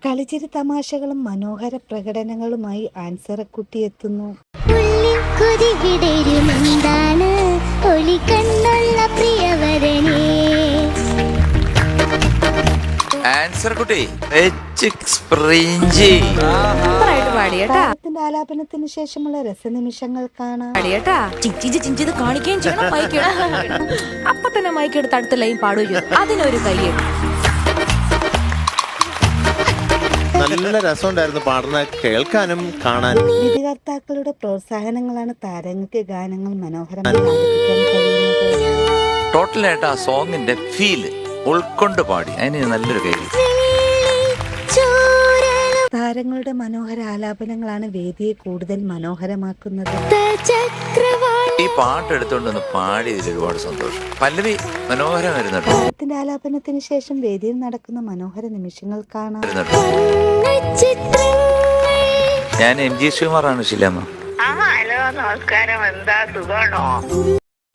കളിച്ചിരി തമാശകളും മനോഹര പ്രകടനങ്ങളുമായി ആൻസറക്കുട്ടി എത്തുന്നു. താരത്തിന്റെ ആലാപനത്തിന് ശേഷമുള്ള രസനിമിഷങ്ങൾ കാണാം. അപ്പൊ തന്നെ മൈക്കെടുത്ത് അടുത്ത ലൈൻ പാടുകയോ അതിനൊരു കയ്യേ. നല്ല രസമുണ്ടായിരുന്നു പാടുന്ന കേൾക്കാനും കാണാനും. വിധികർത്താക്കളുടെ പ്രോത്സാഹനങ്ങളാണ് താരങ്ങൾക്ക് ഗാനങ്ങൾ മനോഹരമായി ആലപിക്കാൻ കഴിയുന്നത്. ടോട്ടലായിട്ട് ആ സോങ്ങിന്റെ ഫീൽ ഉൾക്കൊണ്ട് പാടി അതിന് നല്ലൊരു കാര്യം. താരങ്ങളുടെ മനോഹര ആലാപനങ്ങളാണ് വേദിയെ കൂടുതൽ മനോഹരമാക്കുന്നത്. ഈ പാട്ട് എടുത്തോണ്ടൊന്ന് പാടിയതിൽ ഒരുപാട് സന്തോഷം. പല്ലവി മനോഹരം വരുന്നുണ്ട്. താരത്തിന്റെ ആലാപനത്തിന് ശേഷം വേദിയിൽ നടക്കുന്ന മനോഹര നിമിഷങ്ങൾ കാണാം. ഞാൻ MG ശ്രീകുമാറാണ് ശിലാമ്മ. നമസ്കാരം, എന്താ സുഖമാണോ?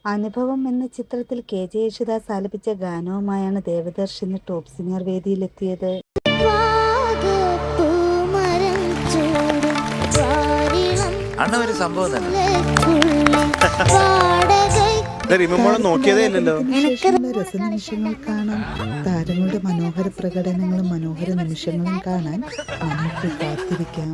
അനുഭവം എന്ന ചിത്രത്തിൽ KJ യേശുദാസ് ആലപിച്ച ഗാനവുമായാണ് ദേവദർശ് ഇന്ന് ടോപ്പ് സീനിയർ വേദിയിലെത്തിയത്. അണ്ണ ഒരു സംഭവം തന്നെ. നോക്കിയതേ ഇല്ലല്ലോ. രസനിമിഷങ്ങൾ കാണാം. താരങ്ങളുടെ മനോഹര പ്രകടനങ്ങളും മനോഹര നിമിഷങ്ങളും കാണാൻ നമുക്ക് കാത്തിരിക്കാം.